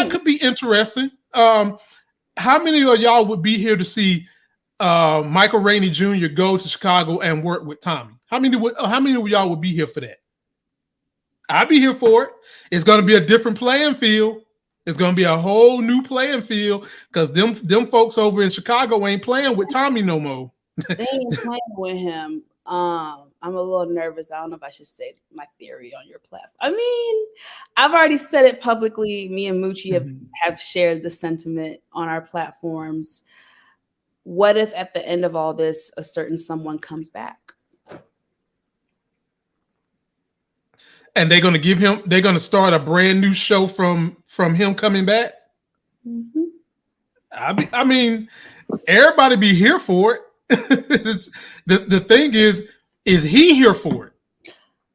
that could be interesting. How many of y'all would be here to see Michael Rainey Jr. go to Chicago and work with Tommy? How many of y'all would be here for that? I'd be here for it. It's going to be a different playing field. It's going to be a whole new playing field because them folks over in Chicago ain't playing with Tommy no more. They ain't playing with him. I'm a little nervous. I don't know if I should say my theory on your platform. I mean, I've already said it publicly. Me and Moochie have shared the sentiment on our platforms. What if at the end of all this, a certain someone comes back? And they're going to start a brand new show from him coming back. Mm-hmm. I mean, everybody be here for it. The thing is he here for it?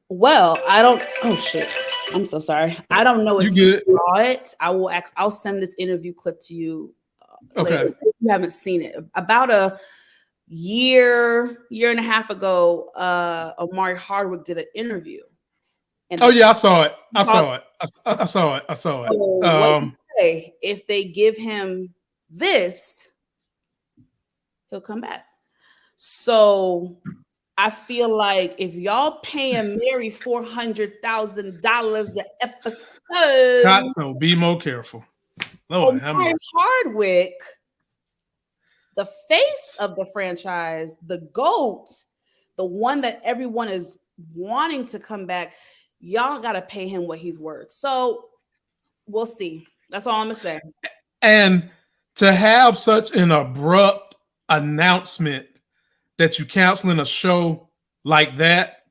Well, I don't. Oh shit! I'm so sorry. I don't know if you saw it. I'll send this interview clip to you. Later, if you haven't seen it. About a year and a half ago, Omari Hardwick did an interview. I saw it. I saw it. So if they give him this, he'll come back. So I feel like if y'all paying Mary $400,000 an episode, Cotto, be more careful. Lord, Omari Hardwick, the face of the franchise, the GOAT, the one that everyone is wanting to come back, y'all got to pay him what he's worth. So we'll see. That's all I'm going to say. And to have such an abrupt announcement that you canceling a show like that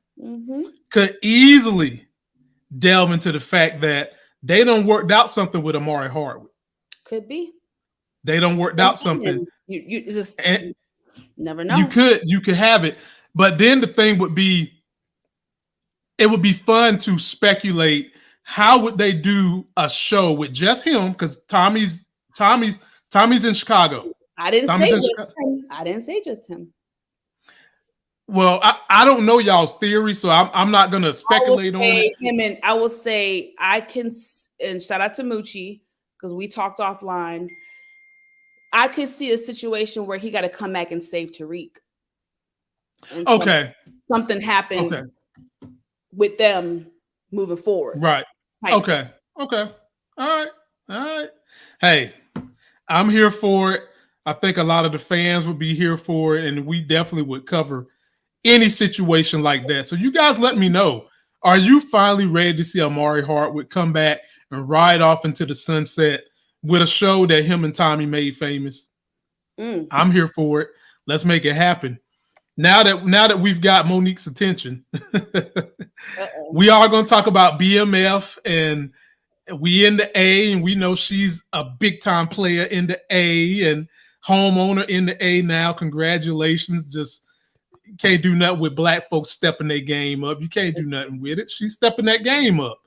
could easily delve into the fact that they done worked out something with Omari Hardwick. Could be. They done worked out something. You just never know. You could have it. But then the thing would be, it would be fun to speculate how would they do a show with just him, because Tommy's in Chicago. I didn't say just him. Well, I don't know y'all's theory, so I'm not going to speculate on it. I will say I can, and shout out to Moochie, because we talked offline. I could see a situation where he got to come back and save Tariq. And something happened with them moving forward. Right. Okay. All right. Hey, I'm here for it. I think a lot of the fans would be here for it, and we definitely would cover any situation like that. So you guys let me know. Are you finally ready to see Omari Hardwick come back and ride off into the sunset with a show that him and Tommy made famous? I'm here for it. Let's make it happen. Now that we've got Monique's attention, we are going to talk about BMF, and we in the A, and we know she's a big time player in the A and homeowner in the A now. Congratulations. Just can't do nothing with black folks stepping their game up. You can't do nothing with it. She's stepping that game up.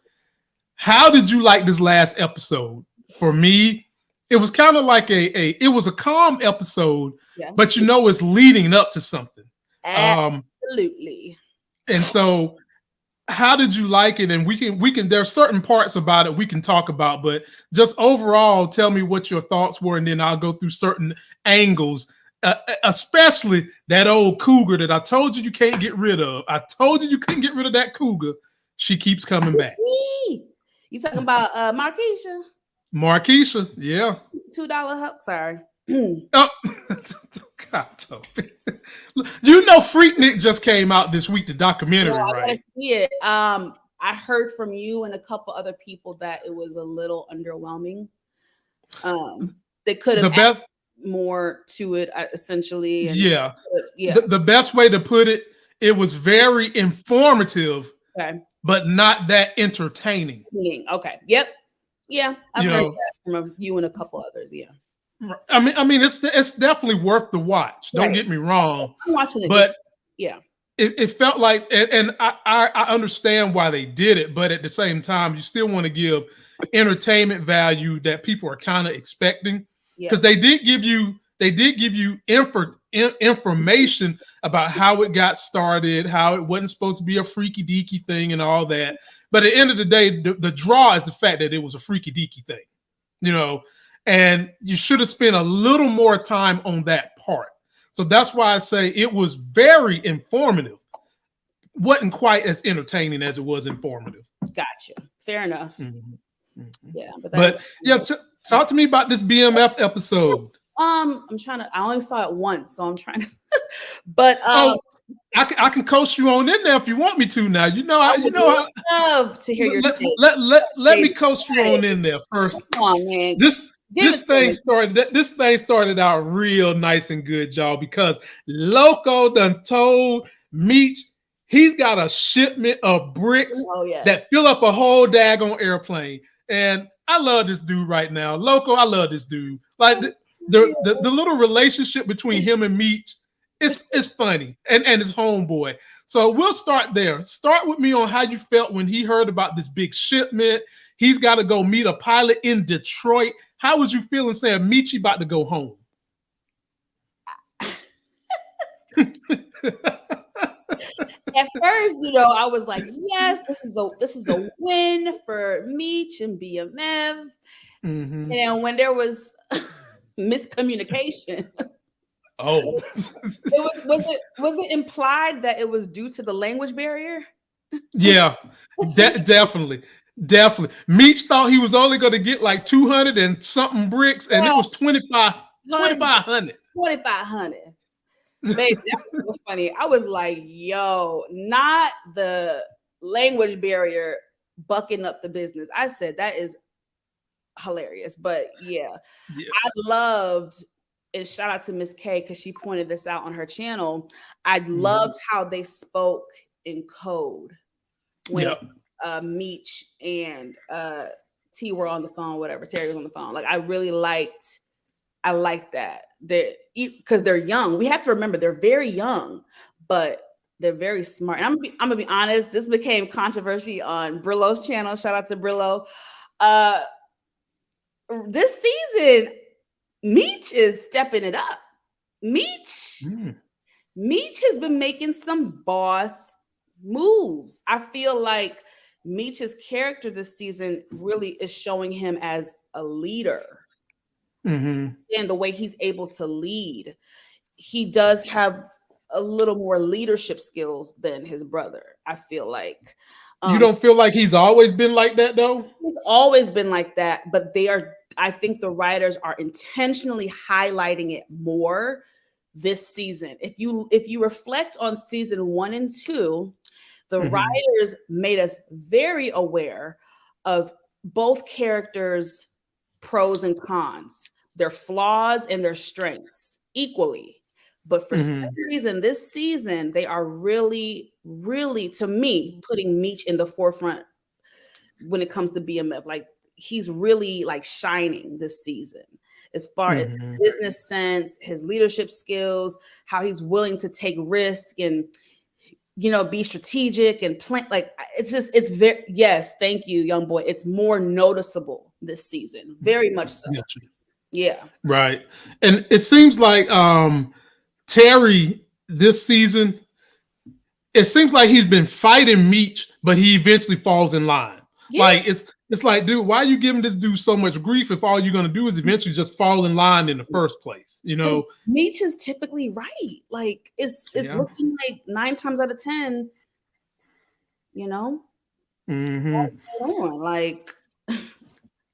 How did you like this last episode? For me, it was kind of like it was a calm episode, but it's leading up to something. Absolutely. And so how did you like it? And we can there's certain parts about it we can talk about, but just overall, tell me what your thoughts were, and then I'll go through certain angles, especially that old cougar that I told you can't get rid of. I told you couldn't get rid of that cougar. She keeps coming back. You talking about Marquisha? Marquisha, yeah. $2 help. Sorry. Oh, God, you know, Freaknik just came out this week, the documentary, right? Yeah. I heard from you and a couple other people that it was a little underwhelming. They could have added more to it, essentially. And The best way to put it, it was very informative, but not that entertaining. Okay. Yep. Yeah, I've heard that from you and a couple others. Yeah. I mean, it's definitely worth the watch. Don't get me wrong. I'm watching it, but it felt like, and I understand why they did it, but at the same time, you still want to give entertainment value that people are kind of expecting, because they did give you information about how it got started, how it wasn't supposed to be a freaky deaky thing and all that. But at the end of the day, the draw is the fact that it was a freaky deaky thing. you know, and you should have spent a little more time on that part. So that's why I say it was very informative. Wasn't quite as entertaining as it was informative. Gotcha. Fair enough. Yeah, but that is. But yeah, talk to me about this BMF episode. I'm trying to. I only saw it once, so I'm trying to. But I can coach you on in there if you want me to. Now I would love to hear your take. Let me coach you on in there first. Come on, man. This thing started out real nice and good, y'all, because Loco done told Meech he's got a shipment of bricks that fill up a whole daggone airplane. And I love this dude right now. Loco, I love this dude. Like the little relationship between him and Meech, it's funny. And his homeboy. So we'll start there. Start with me on how you felt when he heard about this big shipment. He's got to go meet a pilot in Detroit. How was you feeling saying Meechie about to go home? At first, I was like, yes, this is a win for Meech and BMF. And when there was miscommunication, was it implied that it was due to the language barrier? Yeah, definitely. Meech thought he was only going to get like 200 and something bricks, and it was 2,500. 2,500. Baby, that was so funny. I was like, yo, not the language barrier bucking up the business. I said that is hilarious. But yeah. I loved, and shout out to Miss K because she pointed this out on her channel. I loved how they spoke in code when Meech and T were on the phone, whatever. Terry was on the phone. Like I like that. Because they're young. We have to remember they're very young, but they're very smart. And I'm gonna be honest, this became controversy on Brillo's channel. Shout out to Brillo. This season, Meech is stepping it up. Meech has been making some boss moves. I feel like Meech's character this season really is showing him as a leader. And the way he's able to lead, he does have a little more leadership skills than his brother. I feel like you don't feel like he's always been like that, though. He's always been like that, but I think the writers are intentionally highlighting it more this season. If you reflect on season 1 and 2, the writers made us very aware of both characters' pros and cons, their flaws and their strengths equally. But for some reason, this season, they are really, really, to me, putting Meech in the forefront when it comes to BMF. Like, he's really, like, shining this season as far as business sense, his leadership skills, how he's willing to take risk and, be strategic and plan. Like, it's very, yes, thank you, young boy. It's more noticeable this season. Very much so. Yeah. Right. And it seems like Terry this season, it seems like he's been fighting Meech, but he eventually falls in line. Yeah. Like it's like, dude, why are you giving this dude so much grief if all you're gonna do is eventually just fall in line in the first place? Meech is typically right. Like it's looking like 9 times out of 10, like.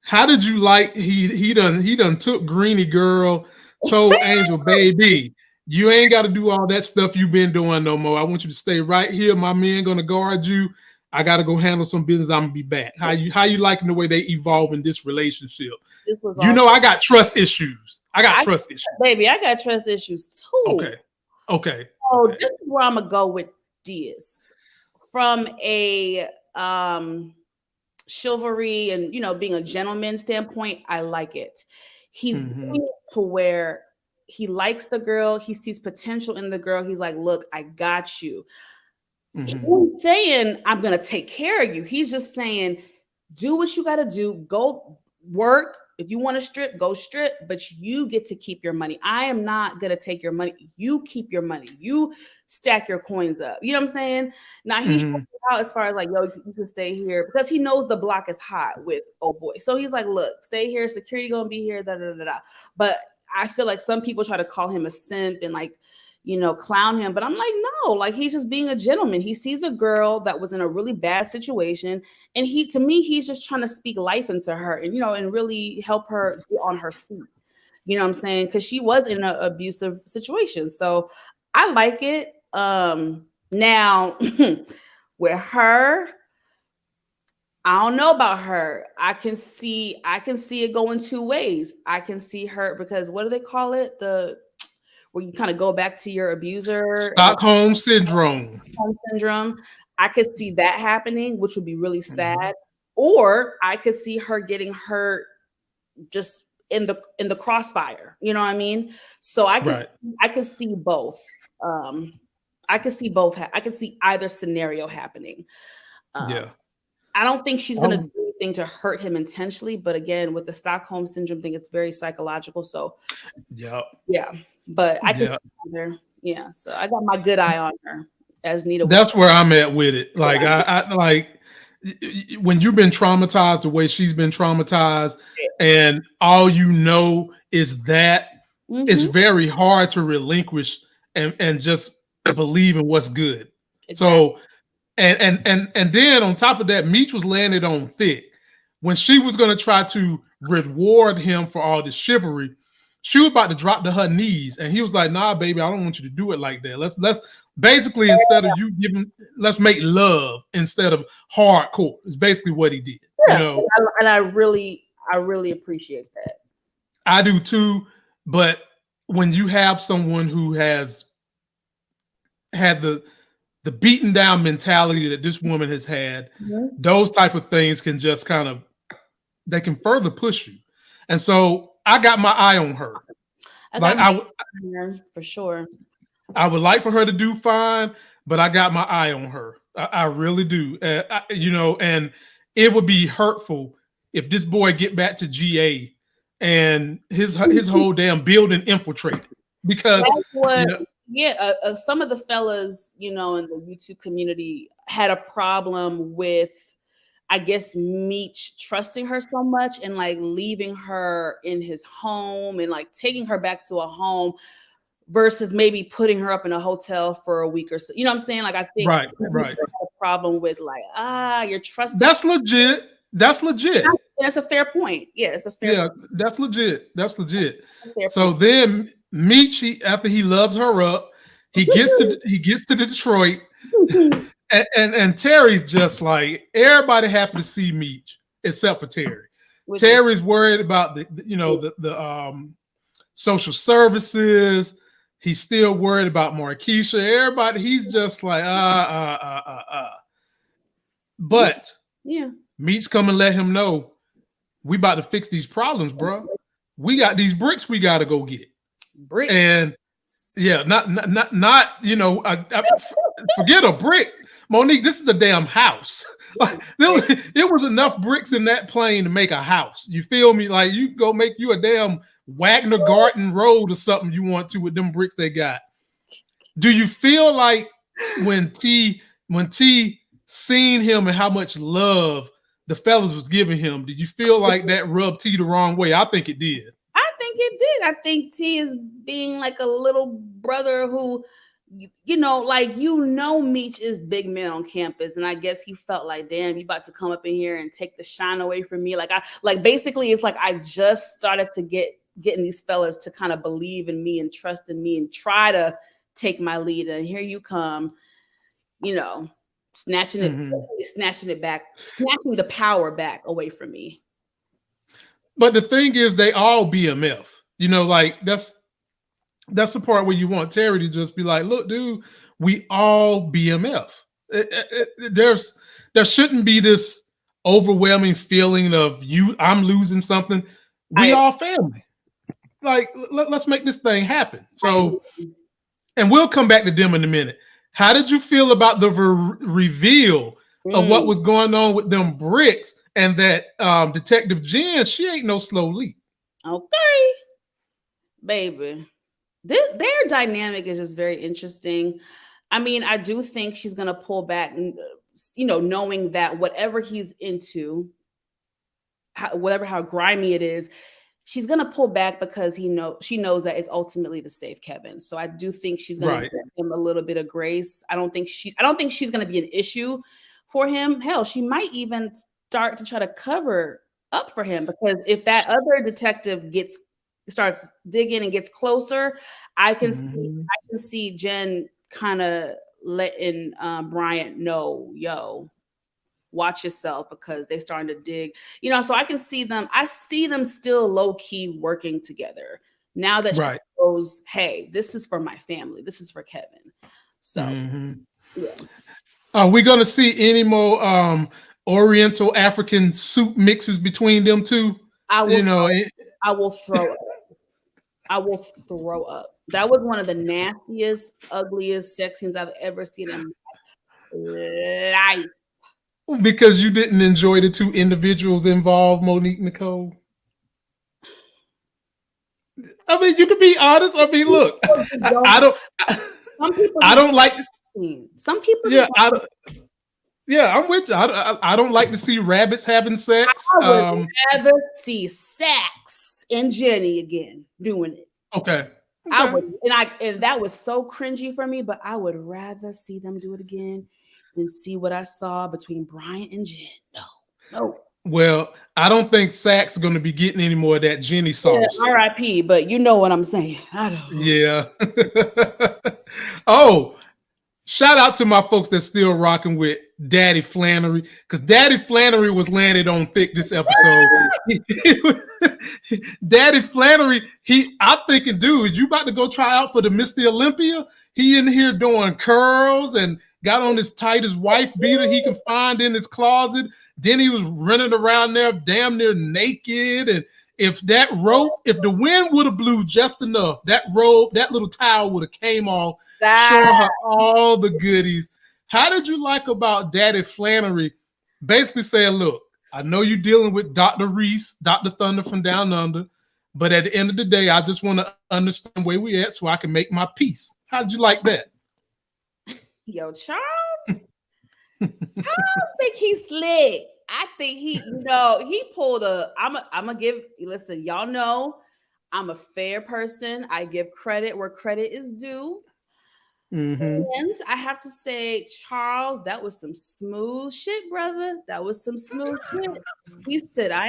How did you like he done took Greenie Girl, told Angel, baby, you ain't got to do all that stuff you've been doing no more. I want you to stay right here. My man gonna guard you. I gotta go handle some business. I'm gonna be back. How you liking the way they evolve in this relationship? I got trust issues. I got trust issues. Baby, I got trust issues too. Okay. So this is where I'm gonna go with this. From a chivalry and being a gentleman standpoint, I like it. He's doing it to where he likes the girl, he sees potential in the girl. He's like, look, I got you. He ain't saying I'm gonna take care of you. He's just saying, do what you gotta do, go work, If you want to strip, go strip, but you get to keep your money. I am not going to take your money. You keep your money. You stack your coins up. You know what I'm saying? Now he's out as far as like, yo, you can stay here because he knows the block is hot with old boy. So he's like, look, stay here. Security going to be here. Da, da, da, da. But I feel like some people try to call him a simp and like, clown him. But I'm like, no, like he's just being a gentleman. He sees a girl that was in a really bad situation. And to me, he's just trying to speak life into her and, and really help her get on her feet. You know what I'm saying? Because she was in an abusive situation. So I like it. Now with her, I don't know about her. I can see it going two ways. I can see her because what do they call it? Where you kind of go back to your abuser. Stockholm syndrome. I could see that happening, which would be really sad. Or I could see her getting hurt just in the crossfire. You know what I mean? So I could see both. I could see both. I could see either scenario happening. I don't think she's going to do anything to hurt him intentionally. But again, with the Stockholm syndrome thing, it's very psychological. So yeah. But I can see her. Yeah. So I got my good eye on her, as Nita was That's where I'm at with it. Like I like when you've been traumatized the way she's been traumatized, and all you know is that it's very hard to relinquish and just believe in what's good. Exactly. So and then on top of that, Meech was laying it on thick. When she was going to try to reward him for all this chivalry, she was about to drop to her knees, and he was like, "Nah, baby, I don't want you to do it like that. Let's basically instead of you giving, let's make love instead of hardcore." It's basically what he did. Yeah, and I really appreciate that. I do too, but when you have someone who has had the beaten down mentality that this woman has had, those type of things can just kind of, they can further push you. And so I got my eye on her. For sure. I would like for her to do fine, but I got my eye on her. I really do. And it would be hurtful if this boy get back to GA and his whole damn building infiltrated. Because some of the fellas, in the YouTube community had a problem with, I guess, Meech trusting her so much and like leaving her in his home and like taking her back to a home versus maybe putting her up in a hotel for a week or so. You know what I'm saying? Like I think right. A problem with like, you're trusting. That's legit. That's a fair point. Yeah, it's a fair point. That's legit. So then Meech, after he loves her up, he gets to Detroit, and Terry's just like, everybody happy to see Meech except for Terry. Terry's worried about the social services. He's still worried about Marquisha. Everybody, he's just like But Meech come and let him know, we about to fix these problems, bro. We got these bricks we got to go get. Brick. And not forget a brick. Monique, this is a damn house. Like, it was enough bricks in that plane to make a house. You feel me? Like, you can go make you a damn Wagner Garden Road or something you want to with them bricks they got. Do you feel like when T seen him and how much love the fellas was giving him, did you feel like that rubbed T the wrong way? I think it did. I think it did. I think T is being like a little brother who, Meech is big man on campus. And I guess he felt like, damn, you about to come up in here and take the shine away from me. Basically it's like, I just started to getting these fellas to kind of believe in me and trust in me and try to take my lead. And here you come, snatching it back, snatching the power back away from me. But the thing is, they all BMF. That's the part where you want Terry to just be like, look, dude, we all BMF. There shouldn't be this overwhelming feeling of I'm losing something. We all family. Like, let's make this thing happen. So, and we'll come back to them in a minute. How did you feel about the reveal of what was going on with them bricks and that Detective Jen, she ain't no slow leak. Okay, baby. Their dynamic is just very interesting. I mean, I do think she's gonna pull back, knowing that whatever he's into, whatever how grimy it is, she's gonna pull back because she knows that it's ultimately to save Kevin. So I do think she's gonna Right. give him a little bit of grace. I don't think she's gonna be an issue for him. Hell, she might even start to try to cover up for him, because if that other detective starts digging and gets closer, I can see Jen kind of letting Bryant know, yo, watch yourself, because they're starting to dig. So I see them still low-key working together now that she Right. knows, hey, this is for my family, this is for Kevin. So yeah. Are we gonna see any more Oriental African soup mixes between them two? I will throw up. I will throw up. That was one of the nastiest, ugliest sex scenes I've ever seen in my life. Because you didn't enjoy the two individuals involved, Monique Nicole. I mean, you can be honest. I mean, look, I don't. Some people. I don't like. Some people. Yeah, I'm with you. I don't like to see rabbits having sex. I would rather see Sax and Jenny again doing it. Okay. I would, and that was so cringy for me, but I would rather see them do it again than see what I saw between Brian and Jen. No. Well, I don't think Sax is going to be getting any more of that Jenny sauce. Yeah, R.I.P. But you know what I'm saying. I don't. Yeah. Oh, shout out to my folks that's still rocking with Daddy Flannery, because Daddy Flannery was landed on thick this episode. Daddy Flannery, I'm thinking, dude, you about to go try out for the Mr. Olympia? He in here doing curls and got on his tightest wife beater he can find in his closet. Then he was running around there damn near naked. And if the wind would have blew just enough, that little towel would have came off, showing her all the goodies. How did you like about Daddy Flannery basically saying, look, I know you're dealing with Dr. Reese, Dr. Thunder from Down Under, but at the end of the day, I just want to understand where we at so I can make my peace. How did you like that? Yo, Charles think he's slick. I think he pulled I'm gonna listen, y'all know I'm a fair person. I give credit where credit is due. And I have to say, Charles, that was some smooth shit, brother. That was some smooth shit. He said, I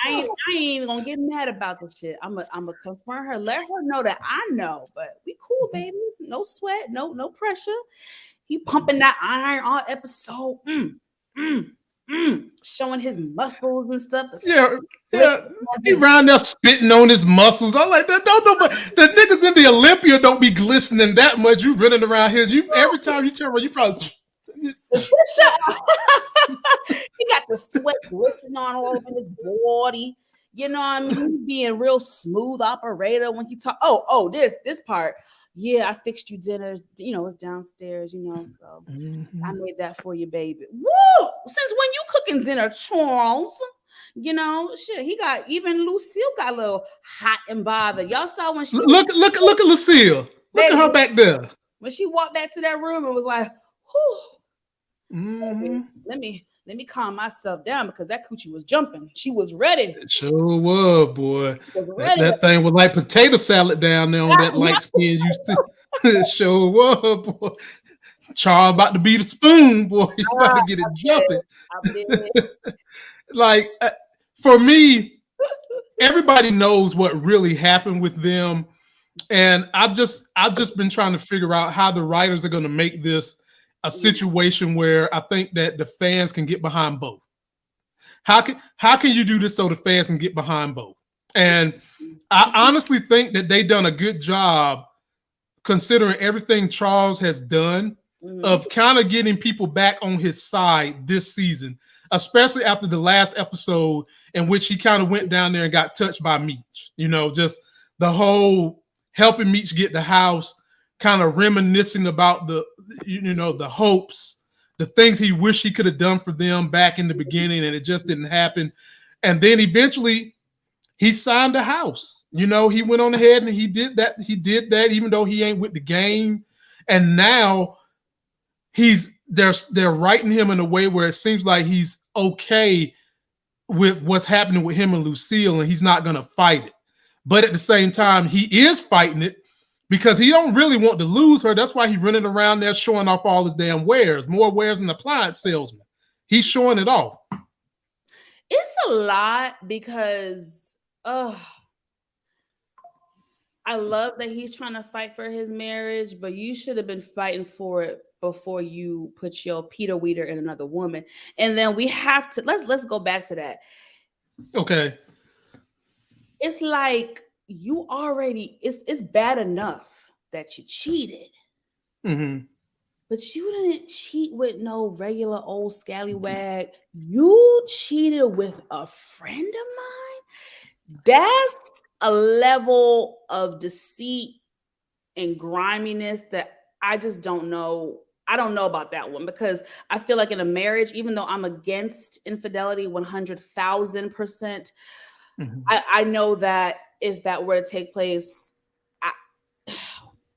ain't even gonna get mad about the shit. I'm gonna confront her, let her know that I know, but we cool, baby. No sweat, no pressure. He pumping that iron all episode, showing his muscles and stuff. Yeah. He around there spitting on his muscles. I'm like, but the niggas in the Olympia don't be glistening that much. You running around here. Every time you turn around, you probably. He got the sweat glistening on all over his body. You know what I mean? Being real smooth operator when he talk. Oh, this part. Yeah, I fixed you dinner. It's downstairs. So I made that for you, baby. Woo! Since when you cooking dinner, Charles? Shit. He got, even Lucille got a little hot and bothered. Y'all saw when she look at Lucille. Look at her back there. When she walked back to that room and was like, "Whew, let me calm myself down, because that coochie was jumping. She was ready. It sure was, boy. That thing was like potato salad down there on that light skin. It sure was, boy. Charles about to beat a spoon, boy. You about to get it jumping. Like, for me, everybody knows what really happened with them, and I've just been trying to figure out how the writers are going to make this a situation where I think that the fans can get behind both. How can you do this so the fans can get behind both? And I honestly think that they done a good job, considering everything Charles has done, of kind of getting people back on his side this season, especially after the last episode in which he kind of went down there and got touched by Meech. Just the whole helping Meech get the house, kind of reminiscing about the hopes the things he wished he could have done for them back in the beginning, and it just didn't happen. And then eventually he signed a house. You know, he went on ahead and he did that. He did that, even though he ain't with the game. And now they're writing him in a way where it seems like he's okay with what's happening with him and Lucille, and he's not going to fight it. But at the same time, he is fighting it because he don't really want to lose her. That's why he's running around there showing off all his damn wares, more wares than an appliance salesman. He's showing it off. It's a lot because I love that he's trying to fight for his marriage, but you should have been fighting for it before you put your Peter Weeder in another woman. And then we have to let's go back to that. Okay. It's like you already it's bad enough that you cheated. Mm-hmm. But you didn't cheat with no regular old scallywag. You cheated with a friend of mine. That's a level of deceit and griminess that I just don't know. I don't know about that one because I feel like in a marriage, even though I'm against infidelity 100,000%, I know that if that were to take place,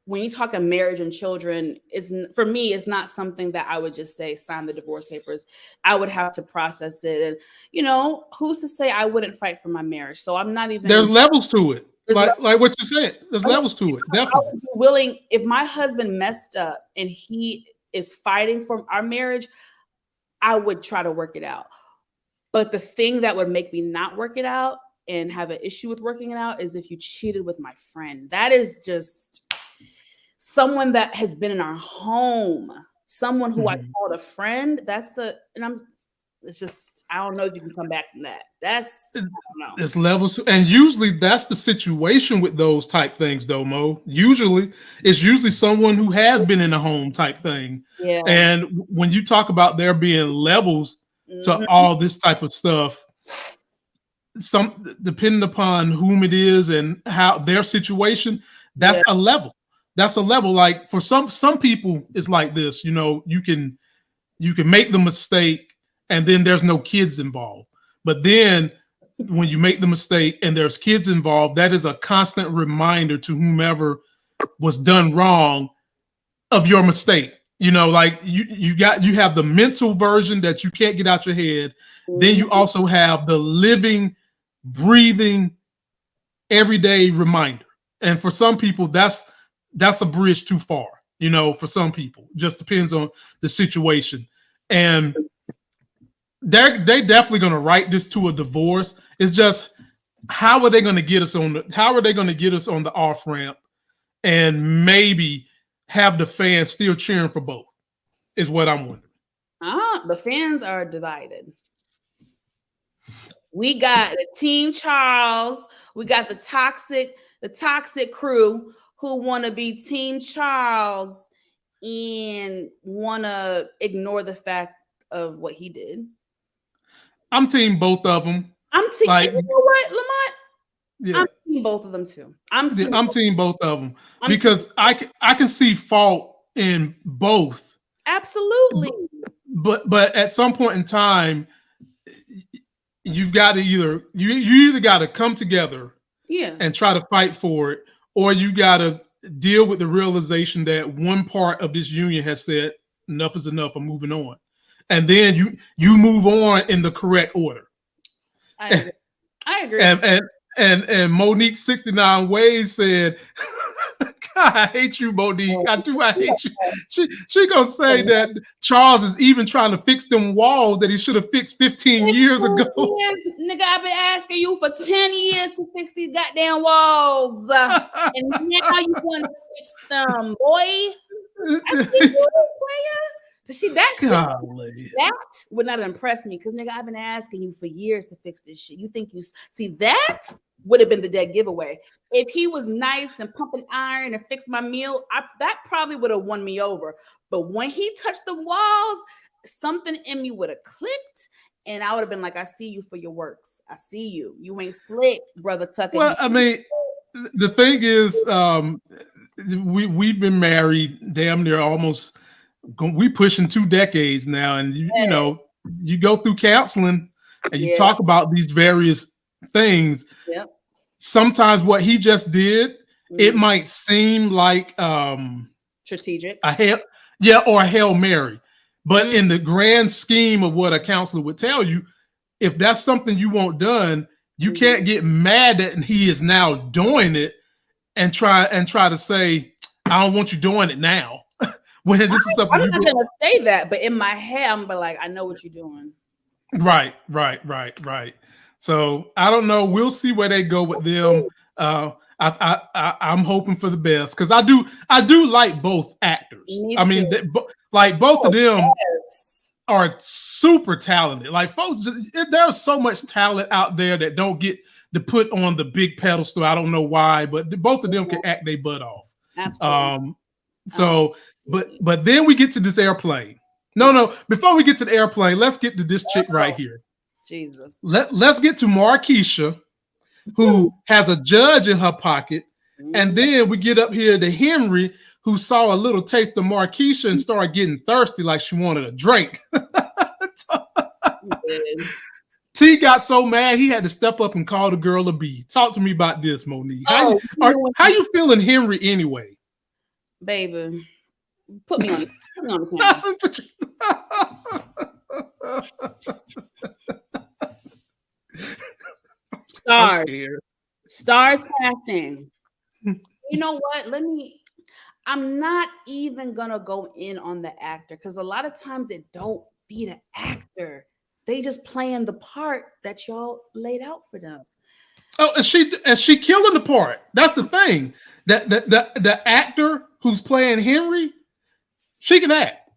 when you talk of marriage and children, for me, it's not something that I would just say, sign the divorce papers. I would have to process it. And, you know, who's to say I wouldn't fight for my marriage? So I'm not even. There's levels to it. Like what you said. There's levels to it. Definitely. I would be willing, if my husband messed up and he is fighting for our marriage, I would try to work it out. But the thing that would make me not work it out and have an issue with working it out is if you cheated with my friend. That is just someone that has been in our home, someone who I called a friend. It's just, I don't know if you can come back from that. I don't know. It's levels. And usually that's the situation with those type things though, Mo. It's usually someone who has been in a home type thing. Yeah. And when you talk about there being levels to all this type of stuff, some depending upon whom it is and how their situation, that's a level. That's a level. Like for some people, it's like this. You know, you can make the mistake and then there's no kids involved. But then when you make the mistake and there's kids involved, that is a constant reminder to whomever was done wrong of your mistake. You know, like you have the mental version that you can't get out your head. Then you also have the living, breathing, everyday reminder. And for some people, that's a bridge too far, you know, for some people. Just depends on the situation. And they definitely going to write this to a divorce. It's just how are they going to get us on the off ramp and maybe have the fans still cheering for both is what I'm wondering. The fans are divided. We got Team Charles, we got the toxic crew who want to be Team Charles and want to ignore the fact of what he did. I'm team both of them. I'm team. You know what, Lamont? Yeah. I'm team both of them too. I'm team both of them because I can see fault in both. Absolutely. But at some point in time, you've got to either got to come together, and try to fight for it, or you got to deal with the realization that one part of this union has said enough is enough. I'm moving on, and then you move on in the correct order. I agree. And Monique 69 Ways said, God, I hate you, Monique. I hate you. She gonna say that Charles is even trying to fix them walls that he should have fixed 15 years ago. Nigga, I've been asking you for 10 years to fix these goddamn walls. And now you want to fix them, boy. That would not impress me because nigga, I've been asking you for years to fix this shit. You think that would have been the dead giveaway. If he was nice and pumping iron and fixed my meal, that probably would have won me over. But when he touched the walls, something in me would have clicked, and I would have been like, I see you for your works. I see you. You ain't slick, brother Tucker. Well, I mean, the thing is, we've been married damn near almost we pushing 2 decades now, and you know, you go through counseling and you Yeah. talk about these various things. Yep. Sometimes what he just did, it Mhm. might seem like Strategic. a hail, yeah, or a Hail Mary. But Mhm. in the grand scheme of what a counselor would tell you, if that's something you want done, you can't Mhm. get mad that he is now doing it and try to say, I don't want you doing it now. When this is something I'm you not get gonna say that, but in my head, I'm like, I know what you're doing. right. So I don't know. We'll see where they go with them. I'm hoping for the best because I do like both actors. Me I too. mean, like both of Oh, them yes. are super talented. Like folks, there's so much talent out there that don't get to put on the big pedestal. I don't know why, but both of them can act their butt off. Absolutely. Um, so, Absolutely. but then we get to this airplane. No. Before we get to the airplane, let's get to this chick right Oh, here. Jesus. Let's get to Markeisha, who has a judge in her pocket, and Mhm. then we get up here to Henry, who saw a little taste of Markeisha and started getting thirsty, like she wanted a drink. You did. T got so mad he had to step up and call the girl a B. Talk to me about this, Monique. Oh, you know what? How you feeling, Henry? Anyway, Baby, put me on the camera. I'm Stars. scared. Stars casting. You know what? I'm not even gonna go in on the actor because a lot of times it don't be the actor. They just playing the part that y'all laid out for them. Oh, and she killing the part. That's the thing. That the actor who's playing Henry, she can act.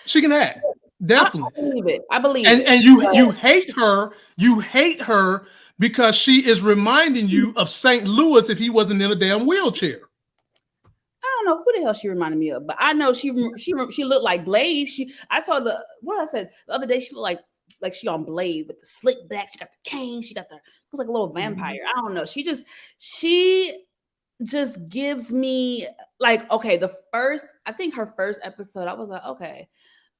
She can act. I Definitely. believe it. I believe And it. and you hate her. You hate her because she is reminding you of St. Louis if he wasn't in a damn wheelchair. I don't know who the hell she reminded me of, but I know she looked like Blade. I told what I said the other day. She looked like she on Blade with the slick back. She got the cane. She got the looks like a little vampire. I don't know. She just gives me like okay. I think her first episode. I was like okay.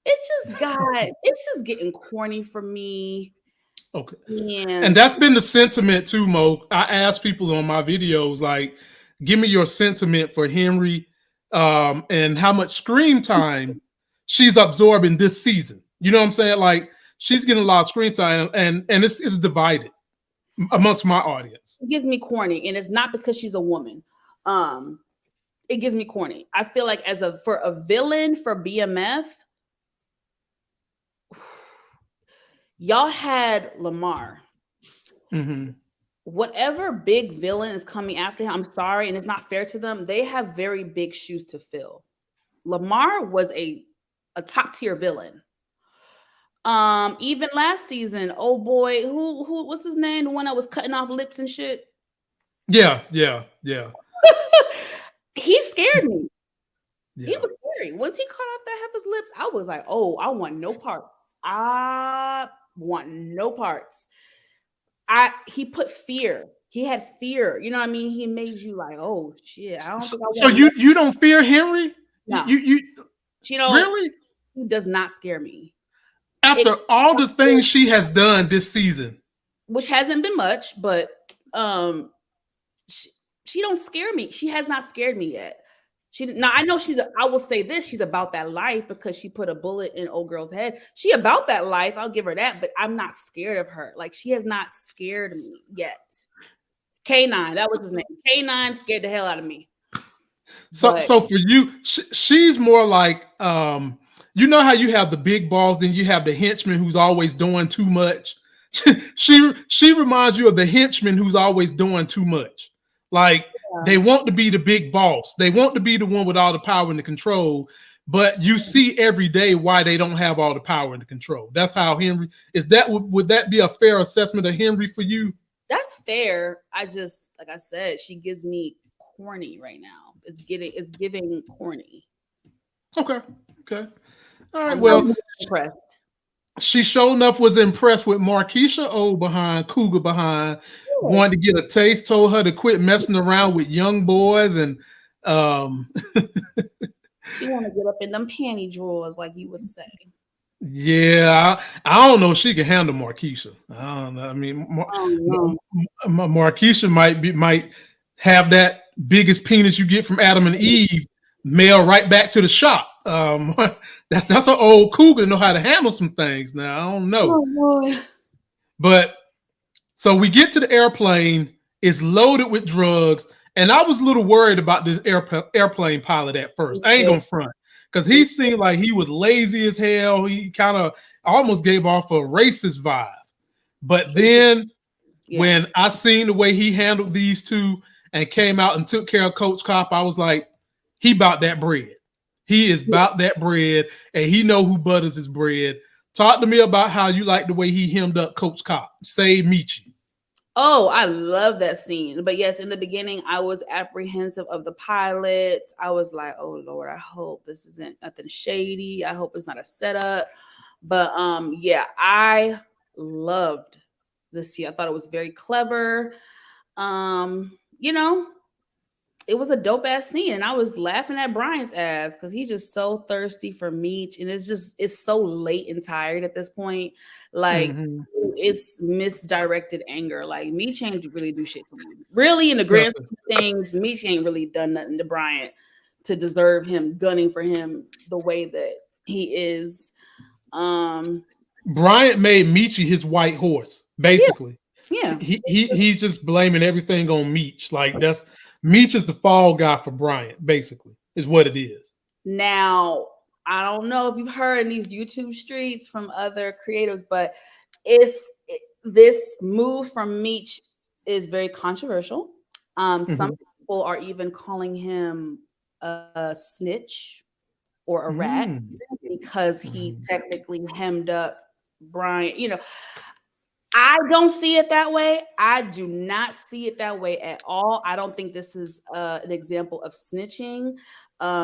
It's just getting corny for me. Okay. And And that's been the sentiment too, Mo. I ask people on my videos, like, give me your sentiment for Henry, and how much screen time she's absorbing this season. You know what I'm saying? Like, she's getting a lot of screen time, and it's divided amongst my audience. it gives me corny, and it's not because she's a woman. Um, it gives me corny. I feel like for a villain for BMF, y'all had Lamar. Mm-hmm. Whatever big villain is coming after him, I'm sorry, and it's not fair to them. They have very big shoes to fill. Lamar was a top tier villain. Even last season, oh boy, who what's his name? The one that was cutting off lips and shit. Yeah. He scared me. He Yeah. was scary. Once he cut off that heifer's lips, I was like, oh, I want no parts. I want no parts. He put fear. He had fear. You know what I mean? He made you like, oh shit. I don't think I So want you don't fear Henry? no. You She don't really? he does not scare me. After all the things she has done this season, Which hasn't been much, but she don't scare me. She has not scared me yet. Now I know I will say this, she's about that life because she put a bullet in old girl's head. She about that life, I'll give her that, but I'm not scared of her. Like she has not scared me yet. K9, that was his name. K9 scared the hell out of me. So for you, she's more like you know how you have the big balls, then you have the henchman who's always doing too much. She reminds you of the henchman who's always doing too much. Like they want to be the big boss. They want to be the one with all the power and the control. But you see every day why they don't have all the power and the control. That's how Henry is. Would that be a fair assessment of Henry for you? That's fair. I just like I said, she gives me corny right now. It's giving corny. Okay. All right. I'm Well, impressed. she sure enough was impressed with Markeisha old behind, Cougar behind, wanted to get a taste, told her to quit messing around with young boys and She want to get up in them panty drawers, like you would say. Yeah, I don't know if she can handle Markeisha. I don't know. I mean, Oh no. Markeisha might have that biggest penis you get from Adam and Eve mail right back to the shop. That's an old cougar to know how to handle some things. Now I don't know, Oh boy. but so we get to the airplane. It's loaded with drugs, and I was a little worried about this airplane pilot at first. I ain't gonna front because he seemed like he was lazy as hell. He kind of almost gave off a racist vibe. But then when I seen the way he handled these two and came out and took care of Coach Cop, I was like, he about that bread. He is about that bread, and he know who butters his bread. Talk to me about how you like the way he hemmed up Coach Cop. Save Michi. Oh, I love that scene. But yes, in the beginning, I was apprehensive of the pilot. I was like, oh Lord, I hope this isn't nothing shady. I hope it's not a setup. But yeah, I loved this scene. I thought it was very clever. You know, it was a dope ass scene, and I was laughing at Brian's ass because he's just so thirsty for Meech, and it's so late and tired at this point. Like it's misdirected anger. Like Meech ain't really do shit to me. Really, in the grand scheme of things, Meech ain't really done nothing to Brian to deserve him gunning for him the way that he is. Bryant made Michi his white horse, basically. Yeah. He's just blaming everything on Meech. Like that's Meech is the fall guy for Bryant, basically, is what it is. Now, I don't know if you've heard in these YouTube streets from other creators, but this move from Meech is very controversial. Some people are even calling him a snitch or a rat because he technically hemmed up Brian. You know, I don't see it that way. I do not see it that way at all. I don't think this is an example of snitching.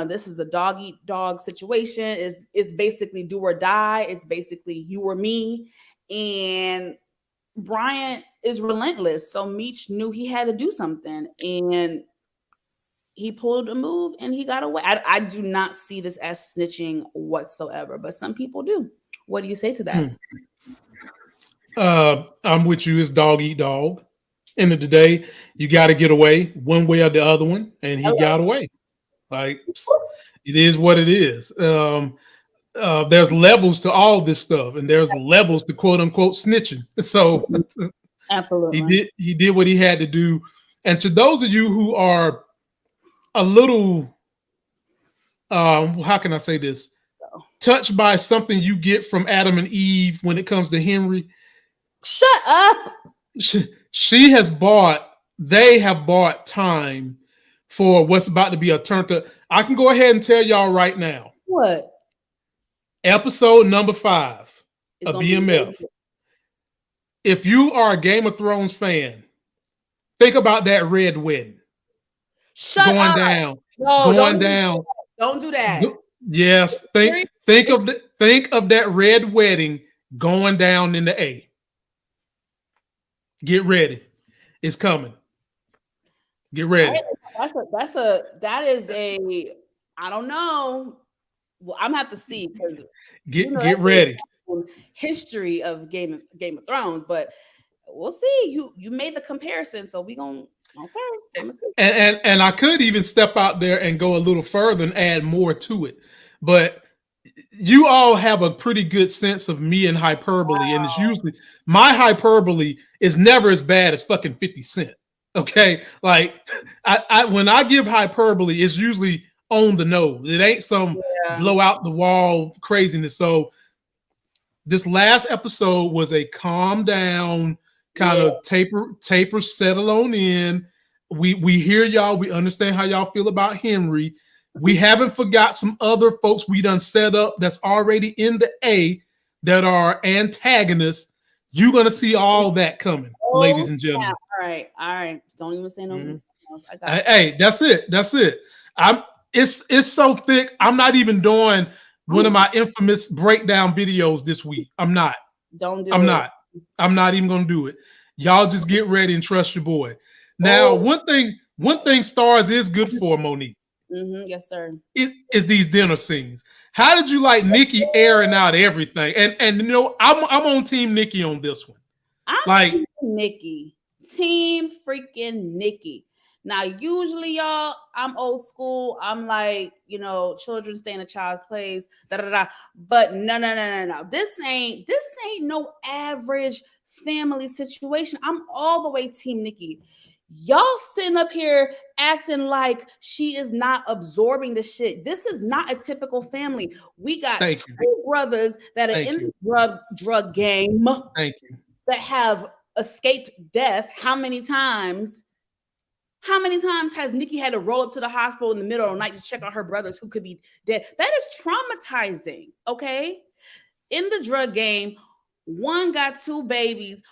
This is a dog eat dog situation. It's basically do or die. It's basically you or me. And Bryant is relentless. So Meech knew he had to do something. And he pulled a move and he got away. I do not see this as snitching whatsoever, but some people do. What do you say to that? I'm with you. It's dog eat dog. End of the day, you got to get away one way or the other one, and he got away. Like it is what it is. There's levels to all this stuff, and there's levels to quote unquote snitching. So absolutely, he did what he had to do. And to those of you who are a little, how can I say this, touched by something you get from Adam and Eve when it comes to Henry. Shut up. They have bought time for what's about to be a turn to. I can go ahead and tell y'all right now. What? Episode number 5 of BMF. If you are a Game of Thrones fan, think about that red wedding. Shut going up. Down. No, going down. Don't do that. Yes. Think of that red wedding going down in the A. Get ready. It's coming. Get ready. That is a I don't know. Well, I'm gonna have to see because get ready. History of Game of Thrones, but we'll see. You made the comparison, so we gonna okay. I'm gonna see. And I could even step out there and go a little further and add more to it, but you all have a pretty good sense of me and hyperbole, and it's usually my hyperbole is never as bad as fucking 50 Cent. Okay, like I when I give hyperbole, it's usually on the nose. It ain't some blow out the wall craziness. So this last episode was a calm down kind of taper, settle on in. We hear y'all. We understand how y'all feel about Henry. We haven't forgot some other folks we done set up that's already in the A that are antagonists. You're gonna see all that coming, ladies and gentlemen. All right. Don't even say no. Hey, that's it. It's so thick. I'm not even doing one of my infamous breakdown videos this week. I'm not. I'm not even gonna do it. Y'all just get ready and trust your boy. Now, one thing Stars is good for, Monique. Yes, sir. Is these dinner scenes. How did you like Nikki airing out everything? And you know, I'm on Team Nikki on this one. I'm Like, Team Nikki. Team freaking Nikki. Now, usually, y'all, I'm old school. I'm like, children stay in a child's place. Da, da, da. But no. This ain't no average family situation. I'm all the way Team Nikki. Y'all sitting up here acting like she is not absorbing the shit. This is not a typical family. We got thank you, two brothers that are thank in you, the drug game thank you. that have escaped death. How many times? How many times has Nikki had to roll up to the hospital in the middle of the night to check on her brothers who could be dead? That is traumatizing. Okay. In the drug game, one got two babies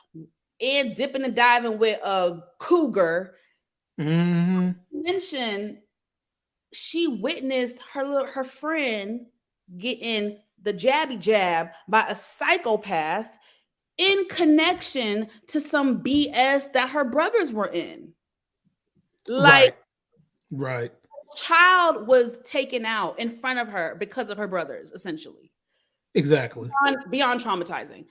and dipping and diving with a cougar. Mm-hmm. Mention she witnessed her friend getting the jabby jab by a psychopath in connection to some BS that her brothers were in. Like, Right, right, child was taken out in front of her because of her brothers, essentially. exactly. Beyond traumatizing.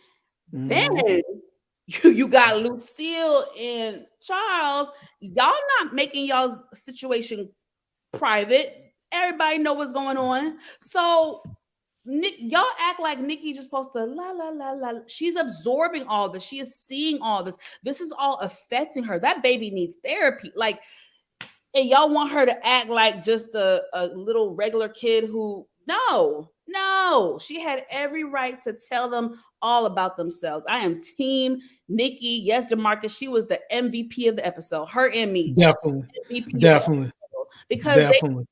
Then Mm-hmm. you got Lucille and Charles. Y'all not making y'all's situation private. Everybody know what's going on. So y'all act like Nikki's just supposed to la la la la. She's absorbing all this. She is seeing all this. This is all affecting her. That baby needs therapy. Like, and y'all want her to act like just a little regular kid who no, she had every right to tell them all about themselves. I am Team Nikki. Yes, DeMarcus, she was the MVP of the episode. Her and me, Definitely, MVP of the definitely, episode. Because definitely.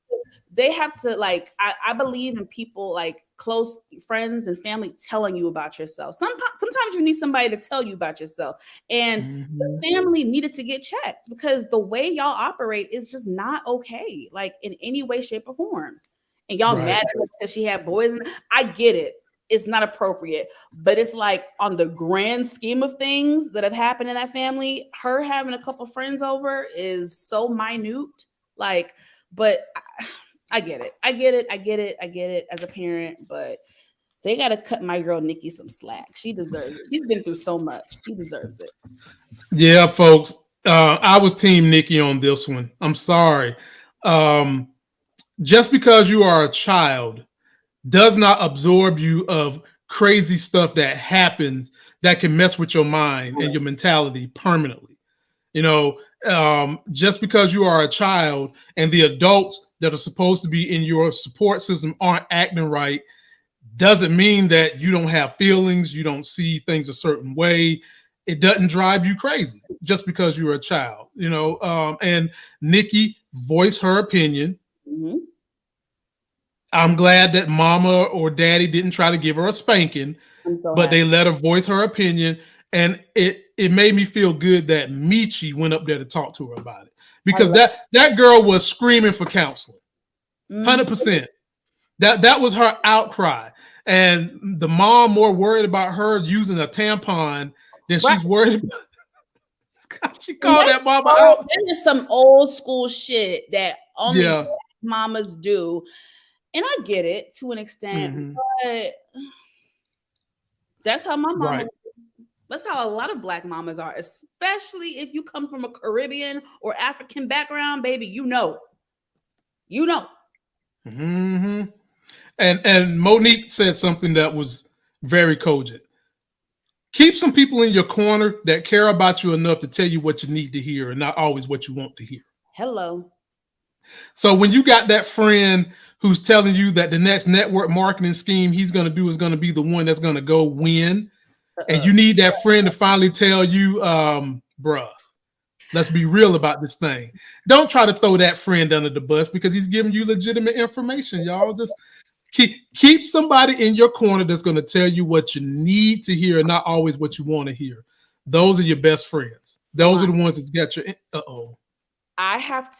they have to, like, I believe in people, like close friends and family, telling you about yourself. Sometimes you need somebody to tell you about yourself. And Mm-hmm. the family needed to get checked because the way y'all operate is just not okay, like in any way, shape, or form. And y'all Right. mad at her because she had boys. I get it. It's not appropriate. But it's like, on the grand scheme of things that have happened in that family, her having a couple friends over is so minute. Like, but I get it. I get it as a parent, but they got to cut my girl Nikki some slack. She deserves it. She's been through so much. She deserves it. Yeah, folks. I was Team Nikki on this one. I'm sorry. Um, just because you are a child does not absorb you of crazy stuff that happens that can mess with your mind and your mentality permanently. You know, just because you are a child and the adults that are supposed to be in your support system aren't acting right doesn't mean that you don't have feelings, you don't see things a certain way. It doesn't drive you crazy just because you're a child, and Nikki voiced her opinion. Mm-hmm. I'm glad that mama or daddy didn't try to give her a spanking, I'm so but happy. they let her voice her opinion. And it made me feel good that Michi went up there to talk to her about it. Because that girl was screaming for counseling. 100%. That was her outcry. And the mom more worried about her using a tampon than Right. she's worried about. She And called that mama out. that is some old school shit that only Yeah. mamas do. And I get it to an extent, Mm-hmm. but that's how my mama Right. that's how a lot of black mamas are, especially if you come from a Caribbean or African background, baby. You know. Mm-hmm. And Monique said something that was very cogent. Keep some people in your corner that care about you enough to tell you what you need to hear and not always what you want to hear. Hello. So when you got that friend who's telling you that the next network marketing scheme he's going to do is going to be the one that's going to go win, and you need that friend to finally tell you, bruh, let's be real about this thing. Don't try to throw that friend under the bus because he's giving you legitimate information, y'all. Just keep somebody in your corner that's going to tell you what you need to hear and not always what you want to hear. Those are your best friends. Those are the ones that's got your I have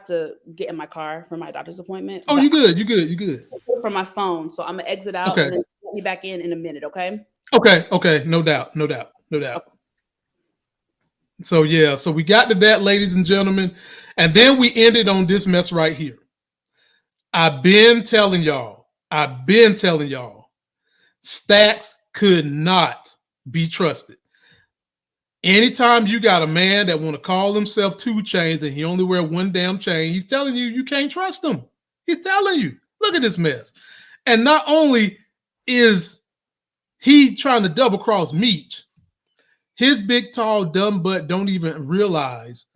to get in my car for my doctor's appointment. Oh, you good. You good. You good. From my phone. So I'm gonna exit out Okay. and then let me back in a minute, okay? Okay. No doubt. Okay. So yeah, so we got to that, ladies and gentlemen. And then we ended on this mess right here. I've been telling y'all, Stacks could not be trusted. Anytime you got a man that want to call himself 2 Chainz and he only wear one damn chain, he's telling you you can't trust him. He's telling you, look at this mess. And not only is he trying to double cross Meech, his big, tall, dumb butt don't even realize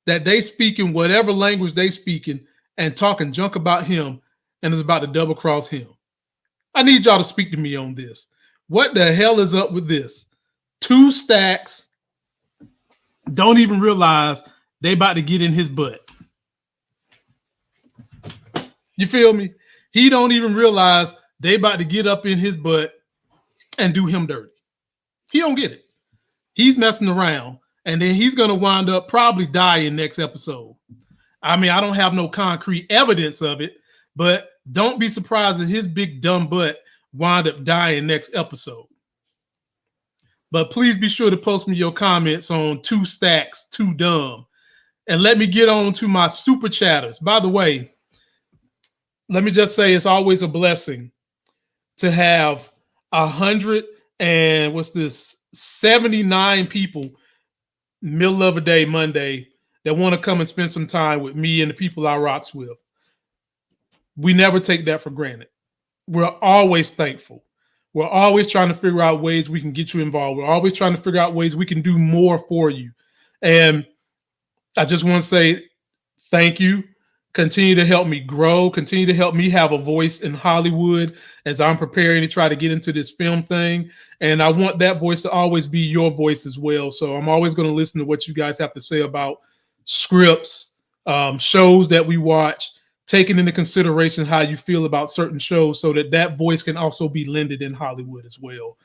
that they speaking whatever language they speaking and talking junk about him and is about to double cross him. I need y'all to speak to me on this. What the hell is up with this? 2 Stacks don't even realize they about to get in his butt. You feel me? He don't even realize they about to get up in his butt and do him dirty. He don't get it. He's messing around, and then he's going to wind up probably dying next episode. I mean, I don't have no concrete evidence of it, but don't be surprised if his big dumb butt wind up dying next episode. But please be sure to post me your comments on 2 Stacks, 2 Dumb. And let me get on to my super chatters. By the way, let me just say it's always a blessing to have 79 people middle of a day Monday that want to come and spend some time with me and the people I rocks with. We never take that for granted. We're always thankful. We're always trying to figure out ways we can get you involved. We're always trying to figure out ways we can do more for you. And I just want to say thank you. Continue to help me grow. Continue to help me have a voice in Hollywood as I'm preparing to try to get into this film thing. And I want that voice to always be your voice as well. So I'm always going to listen to what you guys have to say about scripts, shows that we watch, taking into consideration how you feel about certain shows so that that voice can also be lended in Hollywood as well.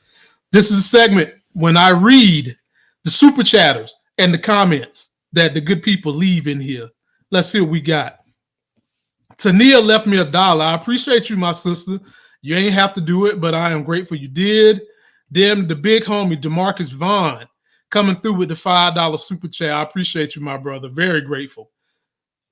This is a segment when I read the super chatters and the comments that the good people leave in here. Let's see what we got. Tania left me $1. I appreciate you, my sister. You ain't have to do it, but I am grateful you did. Then the big homie, DeMarcus Vaughn, coming through with the $5 super chat. I appreciate you, my brother. Very grateful.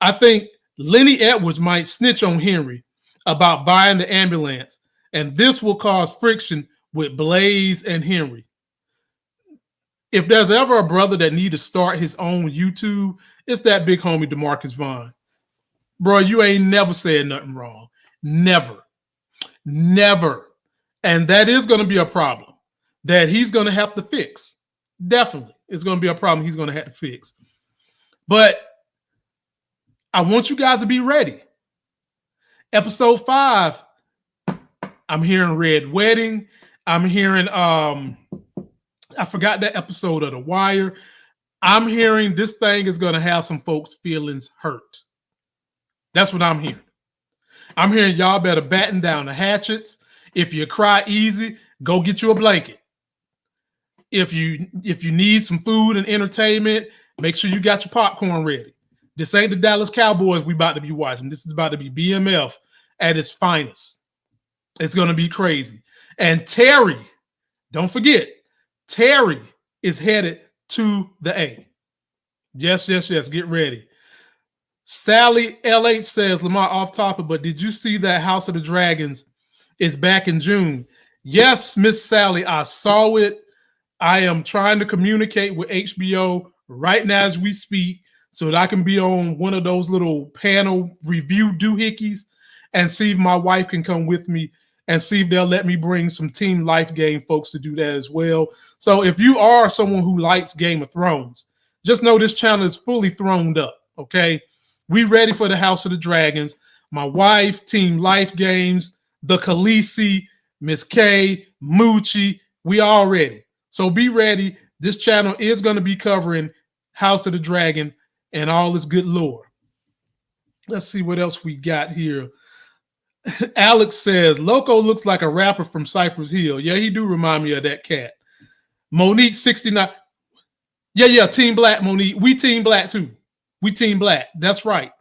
I think Lenny Edwards might snitch on Henry about buying the ambulance, and this will cause friction with Blaze and Henry. If there's ever a brother that need to start his own YouTube, it's that big homie DeMarcus Vaughn. Bro, you ain't never said nothing wrong. Never. And that is going to be a problem that he's going to have to fix. Definitely. It's going to be a problem he's going to have to fix. But I want you guys to be ready. Episode 5, I'm hearing Red Wedding. I'm hearing, I forgot that episode of The Wire. I'm hearing this thing is going to have some folks' feelings hurt. That's what I'm hearing. I'm hearing y'all better batten down the hatchets. If you cry easy, go get you a blanket. If you need some food and entertainment, make sure you got your popcorn ready. This ain't the Dallas Cowboys we about to be watching. This is about to be BMF at its finest. It's going to be crazy. And Terry, don't forget, Terry is headed to the A. Yes. Get ready. Sally LH says, Lamar, off topic, but did you see that House of the Dragons is back in June? Yes, Miss Sally, I saw it. I am trying to communicate with HBO right now as we speak so that I can be on one of those little panel review doohickeys and see if my wife can come with me and see if they'll let me bring some Team Life Game folks to do that as well. So if you are someone who likes Game of Thrones, just know this channel is fully throned up, okay? We ready for the House of the Dragons. My wife, Team Life Games, the Khaleesi, Miss K, Moochie, we all ready. So be ready. This channel is going to be covering House of the Dragon and all this good lore. Let's see what else we got here. Alex says, Loco looks like a rapper from Cypress Hill. Yeah, he do remind me of that cat. Monique 69. Yeah, Team Black, Monique. We Team Black too. We Team Black. That's right.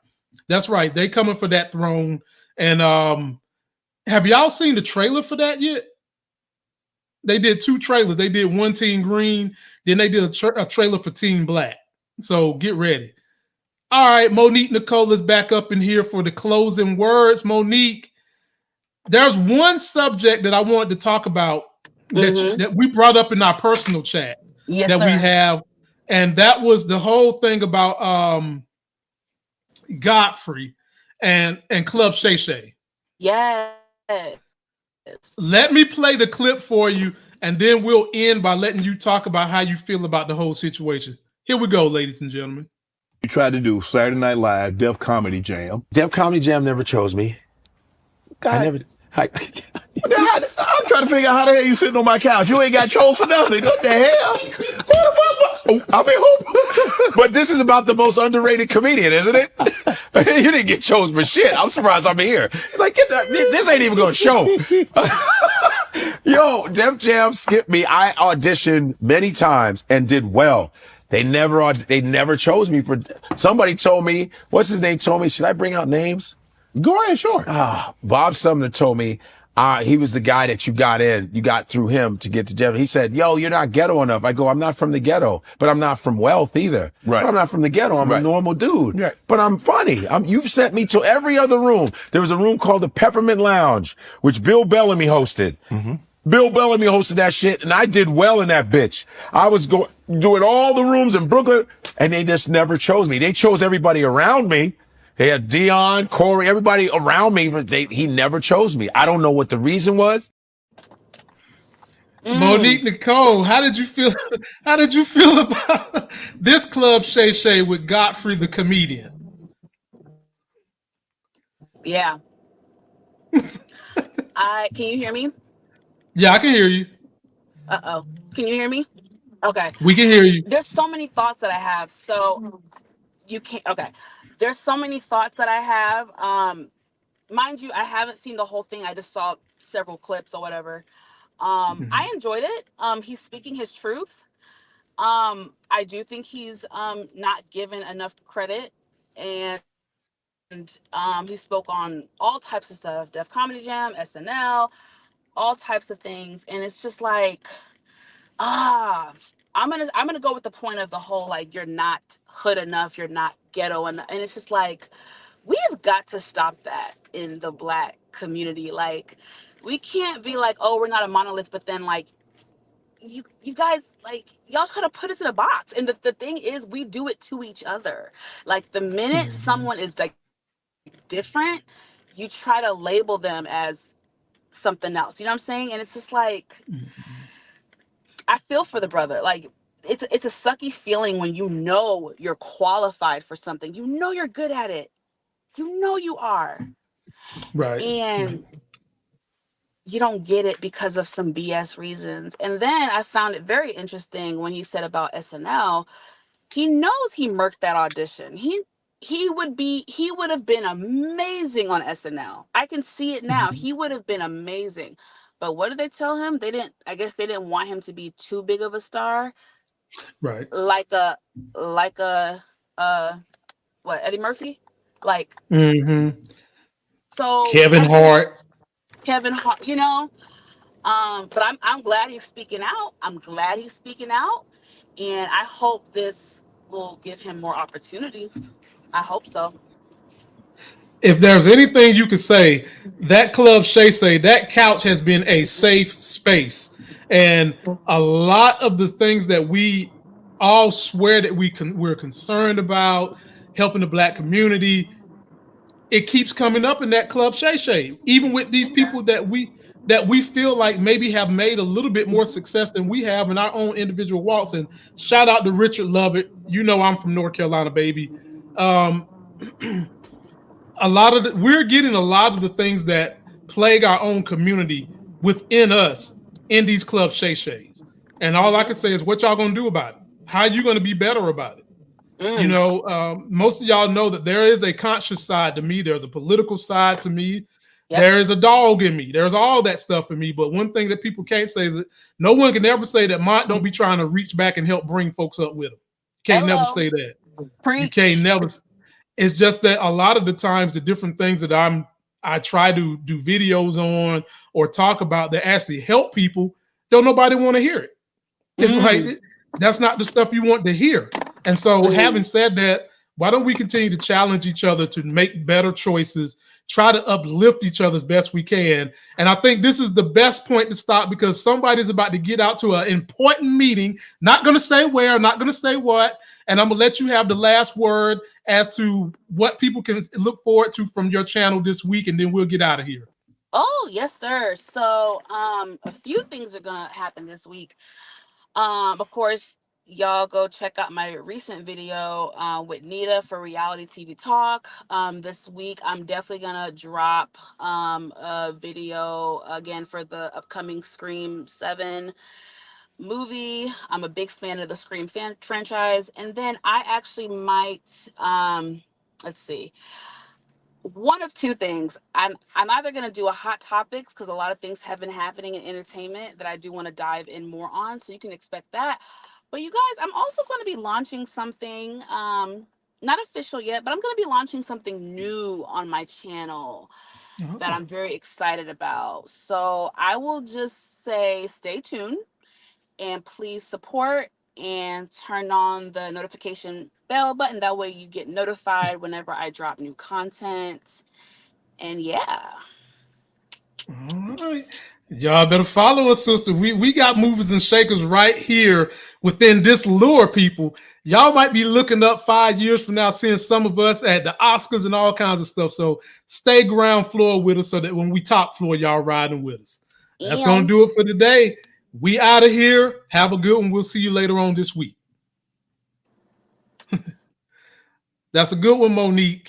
They coming for that throne. And have y'all seen the trailer for that yet? They did 2 trailers. They did one Team Green, then they did a trailer for Team Black. So get ready. All right, Monique Nicole is back up in here for the closing words. Monique, there's one subject that I wanted to talk about that we brought up in our personal chat Yes, that we sir. have, and that was the whole thing about Godfrey and Club Shay Shay. Yes. Let me play the clip for you, and then we'll end by letting you talk about how you feel about the whole situation. Here we go, ladies and gentlemen. You tried to do Saturday Night Live, Def Comedy Jam. Def Comedy Jam never chose me. God, I never. I'm trying to figure out how the hell you sitting on my couch. You ain't got chose for nothing. What the hell? But this is about the most underrated comedian, isn't it? You didn't get chose for shit. I'm surprised I'm here. Like, this ain't even gonna show. Yo, Def Jam skipped me. I auditioned many times and did well. They never chose me for. Somebody told me, what's his name? Told me, should I bring out names? Go ahead, sure. Bob Sumner told me he was the guy that you got through him to get to Jeff. He said, yo, you're not ghetto enough. I go, I'm not from the ghetto, but I'm not from wealth either. Right. But I'm not from the ghetto. I'm a normal dude. Right. But I'm funny. You've sent me to every other room. There was a room called the Peppermint Lounge, which Bill Bellamy hosted. Mm-hmm. Bill Bellamy hosted that shit, and I did well in that bitch. I was doing all the rooms in Brooklyn, and they just never chose me. They chose everybody around me. They had Dion, Corey, everybody around me, but he never chose me. I don't know what the reason was. Monique Nicole, how did you feel? How did you feel about this Club Shay Shay with Godfrey the comedian? Yeah. Can you hear me? Yeah, I can hear you. Uh-oh. Can you hear me? Okay. We can hear you. There's so many thoughts that I have. So you can't. Okay. There's so many thoughts that I have. Mind you, I haven't seen the whole thing. I just saw several clips or whatever. I enjoyed it. He's speaking his truth. I do think he's not given enough credit, and he spoke on all types of stuff: Def Comedy Jam, SNL, all types of things, and it's just like, I'm gonna go with the point of the whole, like, you're not hood enough, you're not ghetto enough, and it's just like, we have got to stop that in the Black community. Like, we can't be like, oh, we're not a monolith, but then, like, you guys, like, y'all try to put us in a box, and the thing is, we do it to each other. Like, the minute someone is like different, you try to label them as something else. You know what I'm saying? And it's just like, I feel for the brother. Like, it's a sucky feeling when you know you're qualified for something. You know you're good at it. You know you are. Right. And you don't get it because of some BS reasons. And then I found it very interesting when he said about SNL, he knows he murked that audition. He would have been amazing on SNL. I can see it now. He would have been amazing. But what did they tell him? I guess they didn't want him to be too big of a star. Right. Like a Eddie Murphy? Like, so Kevin Hart, you know. But I'm glad he's speaking out. And I hope this will give him more opportunities. I hope so. If there's anything you could say, that Club Shay Shay, that couch has been a safe space. And a lot of the things that we all swear that we're concerned about, helping the Black community, it keeps coming up in that Club Shay Shay. Even with these people that we feel like maybe have made a little bit more success than we have in our own individual walks. And shout out to Richard Lovett. You know I'm from North Carolina, baby. We're getting a lot of the things that plague our own community within us in these Club Shay Shays. And all I can say is, what y'all gonna do about it? How are you gonna be better about it? You know, most of y'all know that there is a conscious side to me. There's a political side to me. Yep. There is a dog in me. There's all that stuff in me. But one thing that people can't say is that no one can ever say that Mont don't be trying to reach back and help bring folks up with them. Can't never say that. Preach. You can't never. It's just that a lot of the times the different things that I try to do videos on or talk about that actually help people, don't nobody want to hear it. It's like, that's not the stuff you want to hear. And so having said that, Why don't we continue to challenge each other to make better choices, try to uplift each other as best we can? And I think this is the best point to stop, because somebody's about to get out to an important meeting. Not going to say where, not going to say what. And I'm going to let you have the last word as to what people can look forward to from your channel this week, and then we'll get out of here. Oh, yes, sir. So a few things are going to happen this week. Of course, y'all go check out my recent video with Nita for Reality TV Talk. This week, I'm definitely gonna drop a video again for the upcoming Scream 7 movie. I'm a big fan of the Scream franchise. And then I actually might, let's see, one of two things. I'm either going to do a hot topics, because a lot of things have been happening in entertainment that I do want to dive in more on, so you can expect that. But you guys, I'm also going to be launching something, not official yet, but I'm going to be launching something new on my channel that I'm very excited about. So I will just say stay tuned, and please support and turn on the notification bell button. That way you get notified whenever I drop new content. And yeah. All right. Y'all better follow us, sister. We got movers and shakers right here within this lure, people. Y'all might be looking up 5 years from now, seeing some of us at the Oscars and all kinds of stuff. So stay ground floor with us, so that when we top floor, y'all riding with us. That's going to do it for today. We out of here. Have a good one. We'll see you later on this week. That's a good one, Monique.